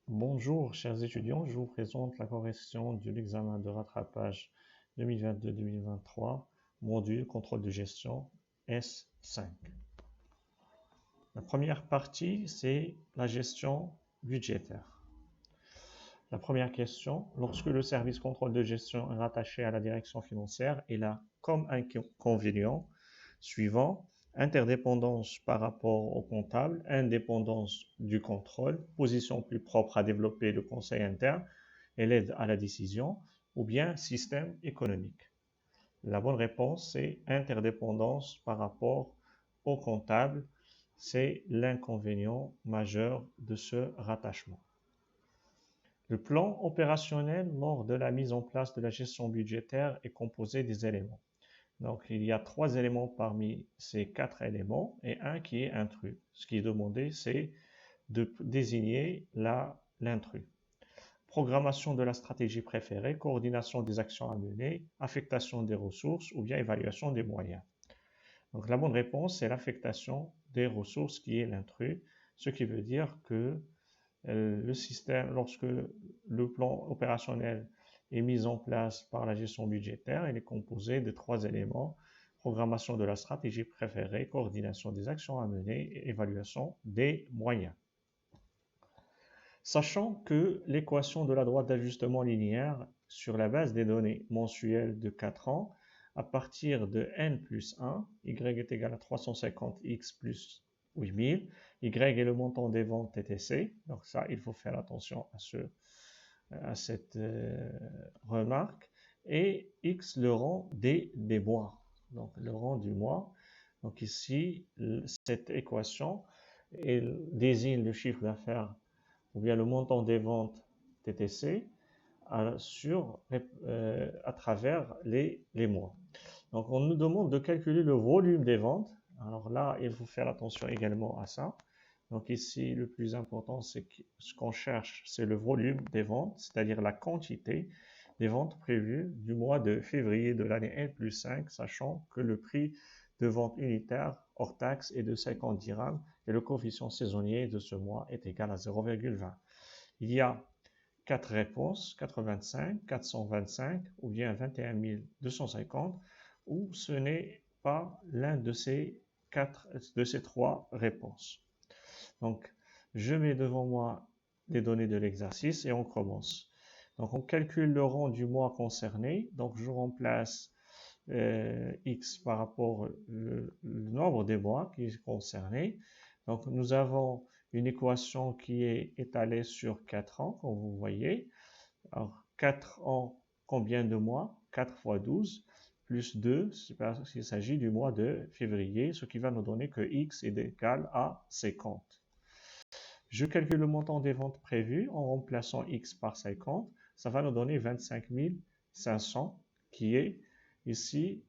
Bonjour, chers étudiants, je vous présente la correction de l'examen de rattrapage 2022-2023, module contrôle de gestion S5. La première partie, c'est la gestion budgétaire. La première question, lorsque le service contrôle de gestion est rattaché à la direction financière, il a comme inconvénient suivant interdépendance par rapport au comptable, indépendance du contrôle, position plus propre à développer le conseil interne et l'aide à la décision, ou bien système économique. La bonne réponse, c'est interdépendance par rapport au comptable. C'est l'inconvénient majeur de ce rattachement. Le plan opérationnel lors de la mise en place de la gestion budgétaire est composé des éléments. Donc, il y a 3 éléments parmi ces 4 éléments et un qui est intrus. Ce qui est demandé, c'est de désigner l'intrus. Programmation de la stratégie préférée, coordination des actions à mener, affectation des ressources ou bien évaluation des moyens. Donc, la bonne réponse, c'est l'affectation des ressources qui est l'intrus, ce qui veut dire que le système, lorsque le plan opérationnel est mis en place par la gestion budgétaire, il est composé de 3 éléments: programmation de la stratégie préférée, coordination des actions à mener et évaluation des moyens. Sachant que l'équation de la droite d'ajustement linéaire sur la base des données mensuelles de 4 ans, à partir de n plus 1, y est égal à 350x plus 8000, y est le montant des ventes TTC, donc ça, il faut faire attention à cette remarque, et x le rang des mois, donc le rang du mois. Donc ici, cette équation désigne le chiffre d'affaires ou bien le montant des ventes TTC à travers les mois. Donc on nous demande de calculer le volume des ventes. Alors là, il faut faire attention également à ça. Donc ici, le plus important, c'est que ce qu'on cherche, c'est le volume des ventes, c'est-à-dire la quantité des ventes prévues du mois de février de l'année N plus 5, sachant que le prix de vente unitaire hors taxe est de 50 dirhams et le coefficient saisonnier de ce mois est égal à 0,20. Il y a 4 réponses, 85, 425 ou bien 21 250, ou ce n'est pas l'un de ces 3 réponses. Donc, je mets devant moi les données de l'exercice et on commence. Donc, on calcule le rang du mois concerné. Donc, je remplace x par rapport au nombre des mois qui est concerné. Donc, nous avons une équation qui est étalée sur 4 ans, comme vous voyez. Alors, 4 ans, combien de mois? 4 fois 12, plus 2, il s'agit du mois de février, ce qui va nous donner que x est égal à 50. Je calcule le montant des ventes prévues en remplaçant x par 50. Ça va nous donner 25 500, qui est ici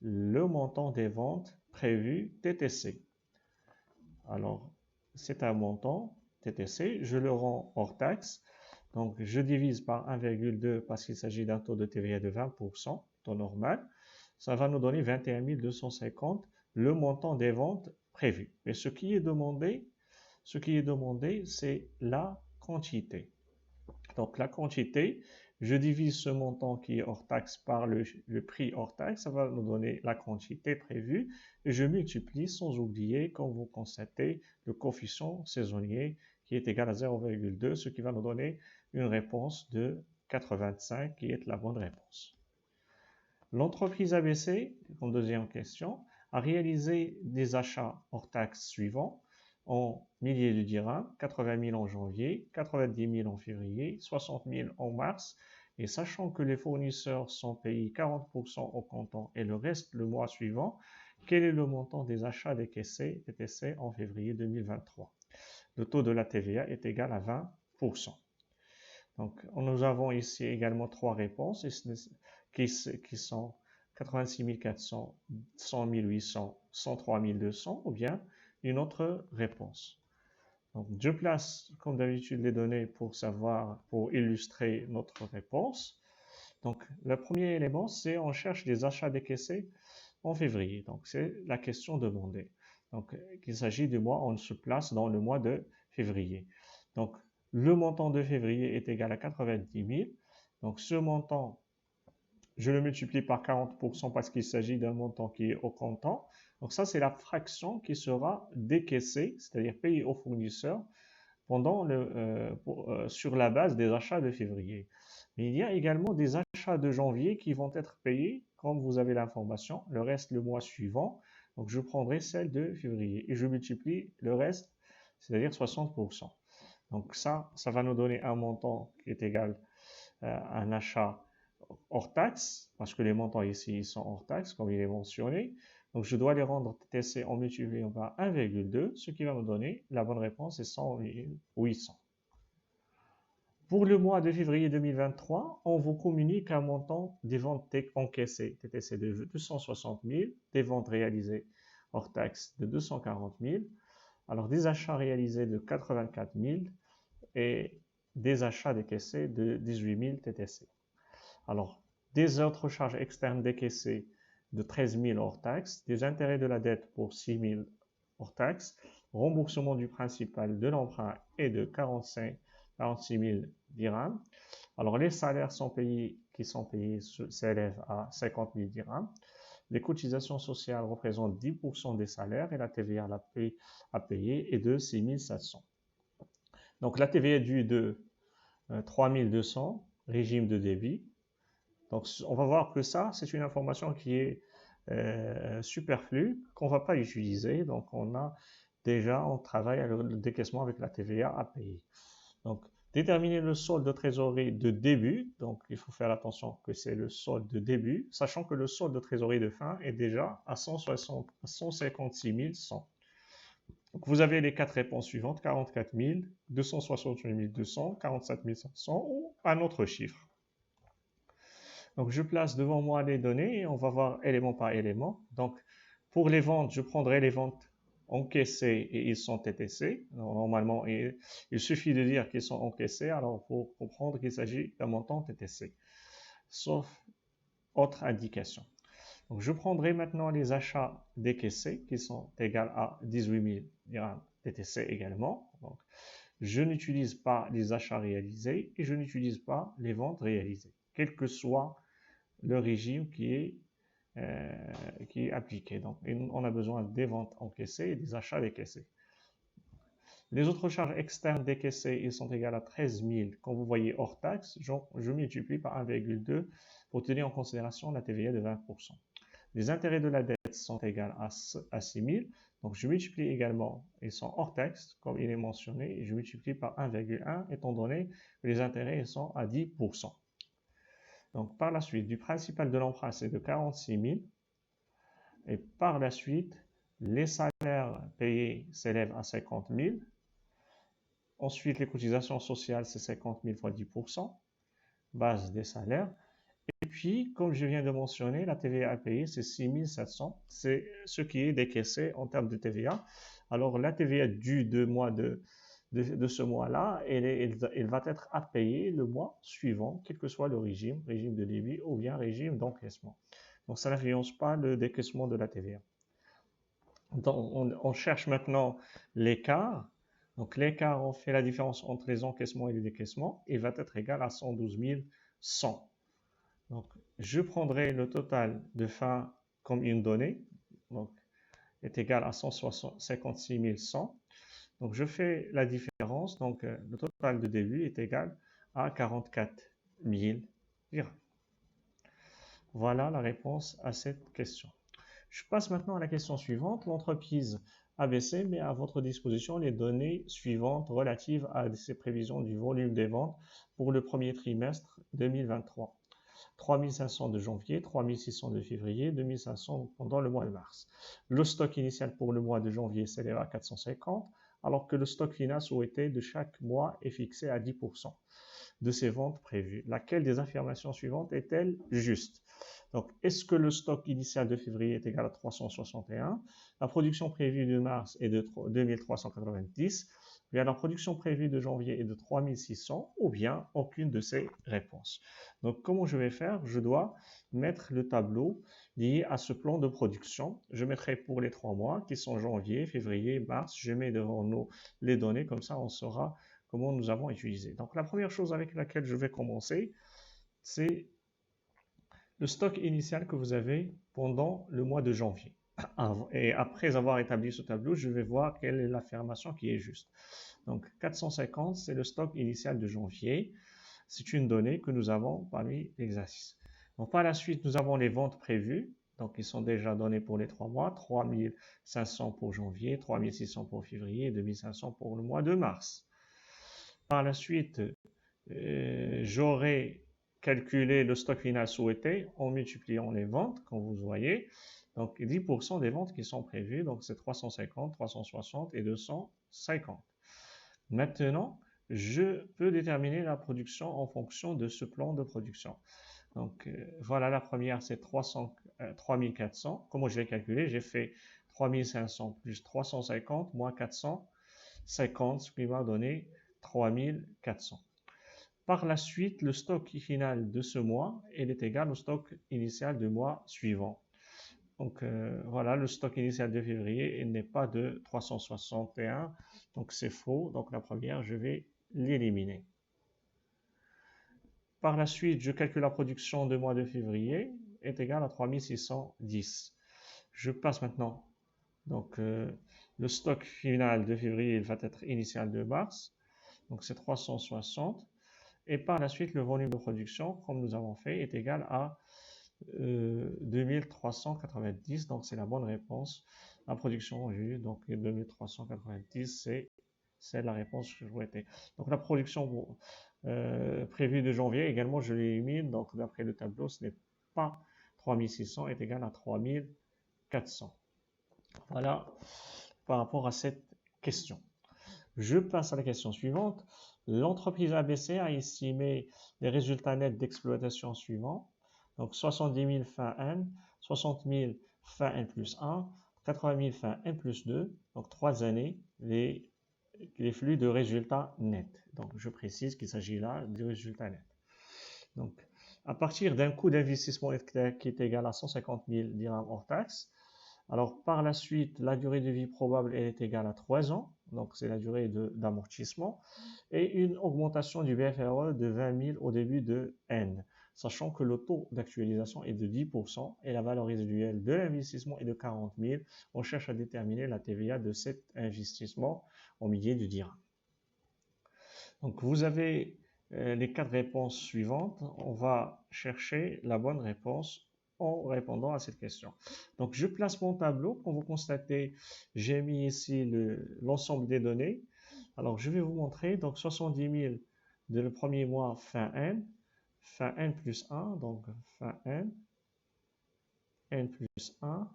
le montant des ventes prévues TTC. Alors, c'est un montant TTC, je le rends hors taxe. Donc, je divise par 1,2 parce qu'il s'agit d'un taux de TVA de 20%, taux normal. Ça va nous donner 21 250, le montant des ventes prévues. Mais ce qui est demandé, c'est la quantité. Donc, la quantité, je divise ce montant qui est hors taxe par le prix hors taxe, ça va nous donner la quantité prévue, et je multiplie sans oublier, comme vous constatez, le coefficient saisonnier qui est égal à 0,2, ce qui va nous donner une réponse de 85 qui est la bonne réponse. L'entreprise ABC, en deuxième question, a réalisé des achats hors taxe suivants en milliers de dirhams, 80 000 en janvier, 90 000 en février, 60 000 en mars, et sachant que les fournisseurs sont payés 40% au comptant et le reste le mois suivant, quel est le montant des achats décaissés TTC en février 2023? Le taux de la TVA est égal à 20%. Donc, nous avons ici également 3 réponses qui sont 86 400, 100 800, 103 200 ou bien une autre réponse. Donc, je place comme d'habitude les données pour illustrer notre réponse. Donc, le premier élément, c'est on cherche des achats décaissés en février. Donc, c'est la question demandée. Donc, il s'agit du mois, on se place dans le mois de février. Donc, Le montant de février est égal à 90 000. Donc ce montant, je le multiplie par 40% parce qu'il s'agit d'un montant qui est au comptant. Donc ça, c'est la fraction qui sera décaissée, c'est-à-dire payée au fournisseur sur la base des achats de février. Mais il y a également des achats de janvier qui vont être payés, comme vous avez l'information, le reste le mois suivant. Donc je prendrai celle de février et je multiplie le reste, c'est-à-dire 60%. Donc ça va nous donner un montant qui est égal à un achat hors taxe, parce que les montants ici sont hors taxe, comme il est mentionné. Donc je dois les rendre TTC en multipliant par 1,2, ce qui va me donner la bonne réponse, c'est 100 800. Pour le mois de février 2023, on vous communique un montant des ventes encaissées, TTC de 260 000, des ventes réalisées hors taxe de 240 000, alors des achats réalisés de 84 000 et des achats décaissés de 18 000 TTC. Alors, des autres charges externes décaissées de 13 000 hors taxe, des intérêts de la dette pour 6 000 hors taxe, remboursement du principal de l'emprunt est de 46 000 dirhams. Alors, les salaires qui sont payés s'élèvent à 50 000 dirhams. Les cotisations sociales représentent 10% des salaires et la TVA à payer est de 6 700. Donc, la TVA due de 3 200, régime de débit. Donc, on va voir que ça, c'est une information qui est superflue, qu'on ne va pas utiliser. Donc, on travaille le décaissement avec la TVA à payer. Donc, déterminer le solde de trésorerie de début. Donc, il faut faire attention que c'est le solde de début, sachant que le solde de trésorerie de fin est déjà à 156 100. Donc, vous avez les quatre réponses suivantes, 44 000, 268 200, 47 500 ou un autre chiffre. Donc, je place devant moi les données et on va voir élément par élément. Donc, pour les ventes, je prendrai les ventes encaissées et ils sont TTC. Alors, normalement, il suffit de dire qu'ils sont encaissés, alors pour comprendre qu'il s'agit d'un montant TTC, sauf autre indication. Donc, je prendrai maintenant les achats décaissés qui sont égaux à 18 000 TTC également. Donc, je n'utilise pas les achats réalisés et je n'utilise pas les ventes réalisées, quel que soit le régime qui est appliqué. Donc, on a besoin des ventes encaissées et des achats décaissés. Les autres charges externes décaissées, ils sont égales à 13 000. Quand vous voyez hors taxe, je multiplie par 1,2 pour tenir en considération la TVA de 20%. Les intérêts de la dette sont égales à 6 000. Donc, je multiplie également, ils sont hors taxe, comme il est mentionné, et je multiplie par 1,1, étant donné que les intérêts sont à 10%. Donc, par la suite, du principal de l'emprunt, c'est de 46 000. Et par la suite, les salaires payés s'élèvent à 50 000. Ensuite, les cotisations sociales, c'est 50 000 fois 10%, base des salaires. Et puis, comme je viens de mentionner, la TVA à payer, c'est 6 700. C'est ce qui est décaissé en termes de TVA. Alors, la TVA due de ce mois-là, elle va être à payer le mois suivant, quel que soit le régime de débit ou bien régime d'encaissement. Donc, ça n'influence pas le décaissement de la TVA. Donc, on cherche maintenant l'écart. Donc, l'écart, on fait la différence entre les encaissements et les décaissements. Il va être égal à 112 100. Donc, je prendrai le total de fin comme une donnée. Donc, est égal à 156 100. Donc, je fais la différence. Donc, le total de début est égal à 44 000 dirhams. Voilà la réponse à cette question. Je passe maintenant à la question suivante. L'entreprise ABC met à votre disposition les données suivantes relatives à ses prévisions du volume des ventes pour le premier trimestre 2023. 3 500 de janvier, 3 600 de février, 2 500 pendant le mois de mars. Le stock initial pour le mois de janvier s'élève à 450, alors que le stock final souhaité de chaque mois est fixé à 10% de ces ventes prévues. Laquelle des affirmations suivantes est-elle juste? Donc, est-ce que le stock initial de février est égal à 361? La production prévue de mars est de 2390. Bien, la production prévue de janvier est de 3600 ou bien aucune de ces réponses. Donc, comment je vais faire? Je dois mettre le tableau lié à ce plan de production. Je mettrai pour les 3 mois qui sont janvier, février, mars. Je mets devant nous les données, comme ça on saura comment nous avons utilisé. Donc la première chose avec laquelle je vais commencer, c'est le stock initial que vous avez pendant le mois de janvier. Et après avoir établi ce tableau, je vais voir quelle est l'affirmation qui est juste. Donc 450, c'est le stock initial de janvier. C'est une donnée que nous avons parmi l'exercice. Donc par la suite, nous avons les ventes prévues. Donc ils sont déjà donnés pour les 3 mois. 3500 pour janvier, 3600 pour février et 2500 pour le mois de mars. Par la suite, j'aurai calculé le stock final souhaité en multipliant les ventes, comme vous voyez. Donc 10% des ventes qui sont prévues, donc c'est 350, 360 et 250. Maintenant, je peux déterminer la production en fonction de ce plan de production. Donc voilà, la première c'est 3400. Comment je l'ai calculé? J'ai fait 3500 plus 350 moins 450, ce qui m'a donné 3400. Par la suite, le stock final de ce mois est égal au stock initial du mois suivant. Donc voilà, le stock initial de février n'est pas de 361, donc c'est faux. Donc la première, je vais l'éliminer. Par la suite, je calcule la production du mois de février est égale à 3610. Je passe maintenant. Donc le stock final de février il va être initial de mars. Donc c'est 360. Et par la suite, le volume de production, comme nous avons fait, est égal à 2390. Donc c'est la bonne réponse. La production en jus, donc 2390, c'est la réponse que je souhaitais. Donc la production prévue de janvier, également, je l'élimine. Donc d'après le tableau, ce n'est pas 3600, est égal à 3400. Voilà par rapport à cette question. Je passe à la question suivante. L'entreprise ABC a estimé les résultats nets d'exploitation suivants. Donc 70 000 fin N, 60 000 fin N plus 1, 80 000 fin N plus 2. Donc 3 années, les flux de résultats nets. Donc je précise qu'il s'agit là du résultat net. Donc à partir d'un coût d'investissement qui est égal à 150 000 dirhams hors taxe, alors par la suite, la durée de vie probable est égale à 3 ans, donc c'est la durée d'amortissement, et une augmentation du BFRE de 20 000 au début de N, sachant que le taux d'actualisation est de 10% et la valeur résiduelle de l'investissement est de 40 000. On cherche à déterminer la TVA de cet investissement en milliers de dirhams. Donc vous avez les 4 réponses suivantes. On va chercher la bonne réponse en répondant à cette question. Donc, je place mon tableau. Comme vous constatez, j'ai mis ici l'ensemble des données. Alors, je vais vous montrer. Donc, 70 000 de le premier mois fin N plus 1, donc fin N plus 1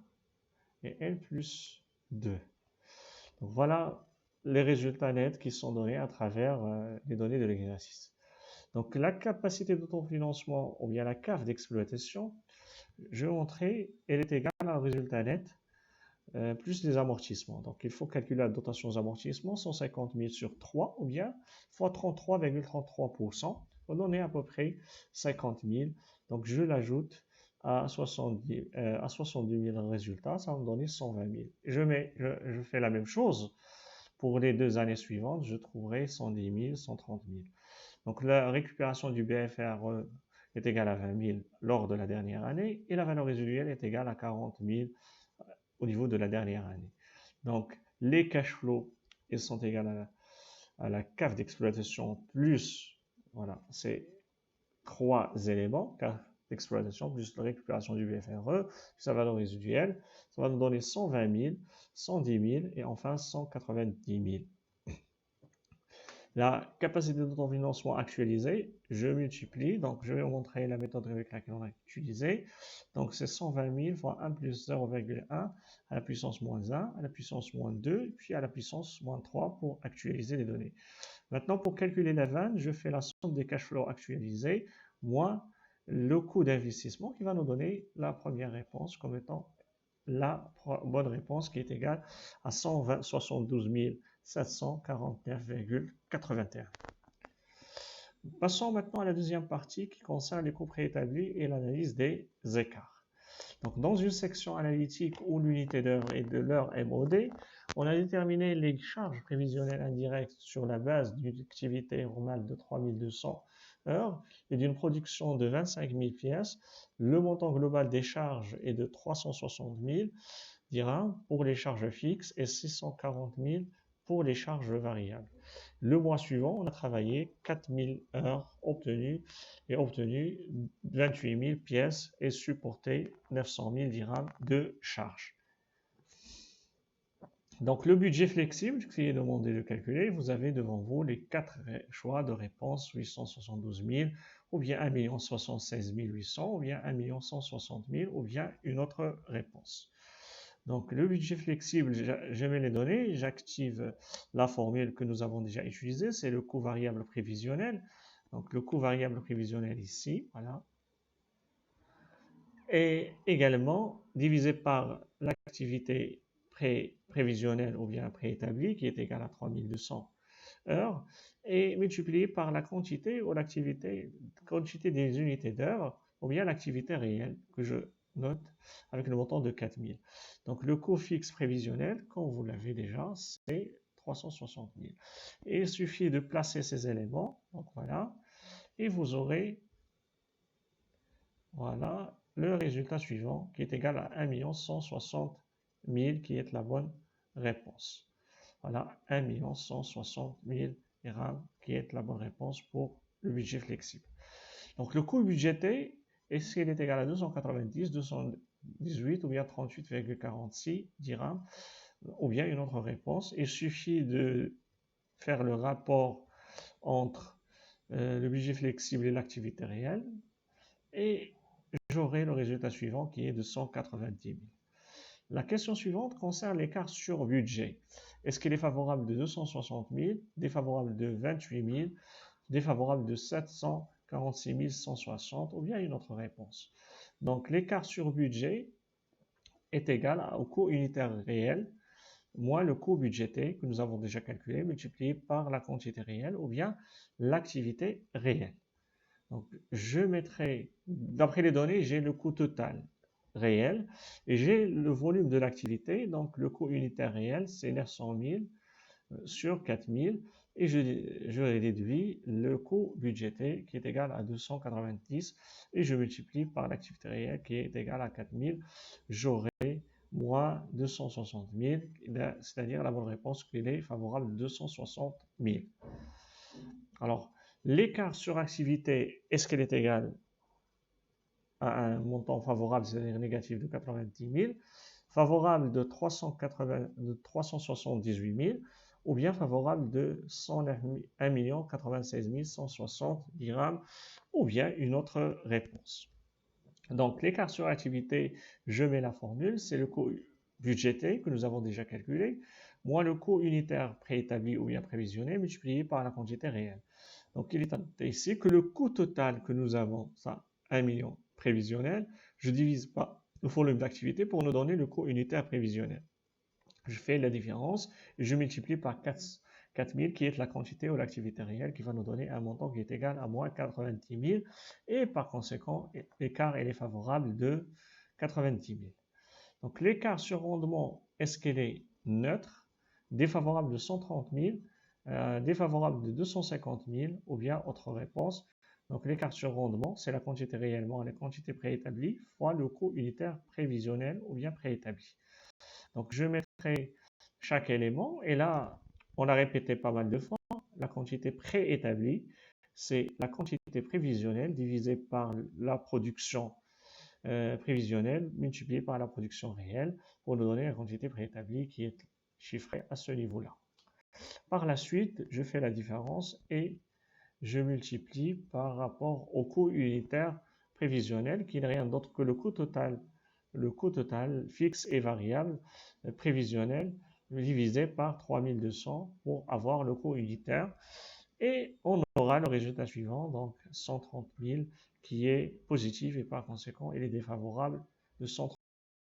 et N plus 2. Donc, voilà les résultats nets qui sont donnés à travers les données de l'exercice. Donc, la capacité d'autofinancement ou bien la CAF d'exploitation, je vais montrer, elle est égale au résultat net plus les amortissements. Donc, il faut calculer la dotation aux amortissements, 150 000 sur 3 ou bien fois 33,33%, pour donner à peu près 50 000. Donc, je l'ajoute à 72 000 résultats, ça va me donner 120 000. Je fais la même chose pour les 2 années suivantes, je trouverai 110 000, 130 000. Donc, la récupération du BFRE est égale à 20 000 lors de la dernière année et la valeur résiduelle est égale à 40 000 au niveau de la dernière année. Donc, les cash flows, ils sont égales à la CAF d'exploitation plus, voilà, c'est 3 éléments, CAF d'exploitation plus la récupération du BFRE, plus sa valeur résiduelle, ça va nous donner 120 000, 110 000 et enfin 190 000. La capacité d'autofinancement actualisée, je multiplie, donc je vais vous montrer la méthode avec laquelle on a utilisé. Donc c'est 120 000 fois 1 plus 0,1 à la puissance moins 1, à la puissance moins 2, puis à la puissance moins 3 pour actualiser les données. Maintenant, pour calculer la vanne, je fais la somme des cash flows actualisés moins le coût d'investissement qui va nous donner la première réponse comme étant la bonne réponse qui est égale à 172 749,81. Passons maintenant à la deuxième partie qui concerne les coûts préétablis et l'analyse des écarts. Donc, dans une section analytique où l'unité d'heure est de l'heure MOD, on a déterminé les charges prévisionnelles indirectes sur la base d'une activité normale de 3200 heures et d'une production de 25 000 pièces. Le montant global des charges est de 360 000 dirhams pour les charges fixes et 640 000 pour les charges variables. Le mois suivant, on a travaillé 4000 heures obtenues 28 000 pièces et supporté 900 000 dirhams de charges. Donc le budget flexible qui est demandé de calculer, vous avez devant vous les 4 choix de réponse, 872 000 ou bien 1 76 800 ou bien 1 160 000 ou bien une autre réponse. Donc le budget flexible, je mets les données, j'active la formule que nous avons déjà utilisée, c'est le coût variable prévisionnel. Donc le coût variable prévisionnel ici, voilà. Et également divisé par l'activité prévisionnelle ou bien préétablie qui est égale à 3200 heures et multiplié par la quantité ou quantité des unités d'heures ou bien l'activité réelle que je note avec le montant de 4000. Donc le coût fixe prévisionnel, comme vous l'avez déjà, c'est 360 000. Et il suffit de placer ces éléments, donc voilà, et vous aurez voilà le résultat suivant qui est égal à 1 160 000 qui est la bonne réponse. Voilà, 1 160 000 dirhams qui est la bonne réponse pour le budget flexible. Donc le coût budgété, est-ce qu'il est égal à 290, 218 ou bien 38,46 dirhams ou bien une autre réponse? Il suffit de faire le rapport entre le budget flexible et l'activité réelle et j'aurai le résultat suivant qui est de 190 000. La question suivante concerne l'écart sur budget. Est-ce qu'il est favorable de 260 000, défavorable de 28 000, défavorable de 746 160 ou bien une autre réponse? Donc l'écart sur budget est égal au coût unitaire réel moins le coût budgété que nous avons déjà calculé multiplié par la quantité réelle ou bien l'activité réelle. Donc je mettrai, d'après les données, j'ai le coût total réel et j'ai le volume de l'activité, donc le coût unitaire réel c'est 900 000 sur 4000 et je réduis le coût budgété qui est égal à 290 et je multiplie par l'activité réelle qui est égale à 4000, j'aurai moins 260 000, c'est-à-dire la bonne réponse qu'il est favorable de 260 000. Alors, l'écart sur activité, est-ce qu'elle est égale à un montant favorable, c'est-à-dire négatif de 90 000, favorable de 378 000, ou bien favorable de 1 96 160 dirhams, ou bien une autre réponse. Donc, l'écart sur activité, je mets la formule, c'est le coût budgété que nous avons déjà calculé, moins le coût unitaire préétabli ou bien prévisionnel multiplié par la quantité réelle. Donc, il est indiqué ici que le coût total que nous avons, ça, 1 million prévisionnel, je divise par le volume d'activité pour nous donner le coût unitaire prévisionnel. Je fais la différence et je multiplie par 4000 qui est la quantité ou l'activité réelle qui va nous donner un montant qui est égal à moins 90 000 et par conséquent l'écart est favorable de 90 000. Donc l'écart sur rendement, est-ce qu'elle est neutre, défavorable de 130 000, défavorable de 250 000 ou bien autre réponse? Donc l'écart sur rendement, c'est la quantité réellement et la quantité préétablie fois le coût unitaire prévisionnel ou bien préétabli. Donc je mettrai chaque élément et là, on l'a répété pas mal de fois, la quantité préétablie, c'est la quantité prévisionnelle divisée par la production prévisionnelle multipliée par la production réelle pour nous donner la quantité préétablie qui est chiffrée à ce niveau-là. Par la suite, je fais la différence et je multiplie par rapport au coût unitaire prévisionnel qui n'est rien d'autre que le coût total fixe et variable prévisionnel divisé par 3200 pour avoir le coût unitaire et on aura le résultat suivant, donc 130 000 qui est positif et par conséquent il est défavorable de 130